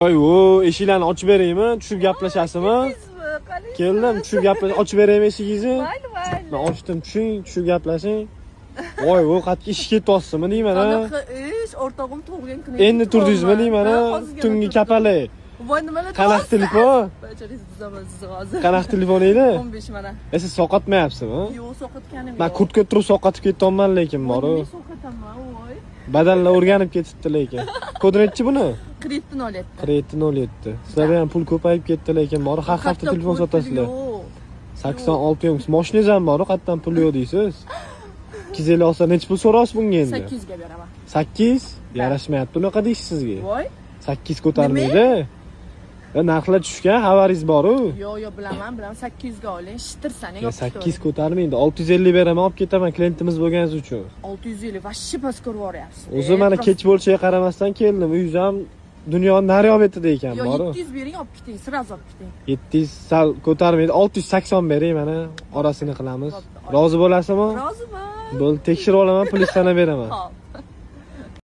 Voy, eshiklarni ochib beraymi? Tushib gaplashasizmi? Keldim, tushib gaplash, ochib beraymi eshigingizni? Mayli. Men ochdim, tushib gaplashing. Voy, qattiq ish ketyapsizmi deyman ha? Qanaqa ish? O'rtog'im tug'ilgan kuni. Endi turdingizmi deyman ha? Tungi kapalak. Voy nimalar? Qanaqa telefon? Bacharingiz buzaman siz hozir. Qanaqa telefon edi? 15 mana. Siz sovqatmayapsizmi? Yo'q, sovqatganim yo'q. Men kurtga turib sovqatib ketyapman lekin boru. Men sovqataman, voy. Badallar o'rganib ketibdi lekin. Kod nechi buni? Kreditni 07. Kreditni 07. Sizlarda ham pul ko'payib ketdi lekin boru har hafta telefon sotasizlar. 86 yongiz. Mashinangiz ham boru, qayerdan pul yo'q deysiz. 250 olsa necha pul so'rasiz bunga endi? 8 ga beraman. 8? Yarashmayapti unaqa deysiz sizga. Voy. 8 ko'tarmaydi. Narxlar tushgan, xabaringiz boru. Yo'q, bilaman. 800 ga oling. Shitirsaning olib 8 ko'tarmaydi. 650 beraman, olib ketaman klientimiz bo'lganingiz uchun. 650 vashshi past ko'ryapsiz. O'zi mana kech bo'lishiga qaramasdan keldim. Uyingiz ham dunyoning nariyobetida ekan boru. Yo'q, 700 bering, olib keting, sirazi olib keting. 700 sal ko'tarmaydi. 680 bering mana. Orasini qilamiz. Rozi bo'lasizmi? Roziman. Bo'ldi, tekshirib olaman, pul sanab beraman. Xo'p.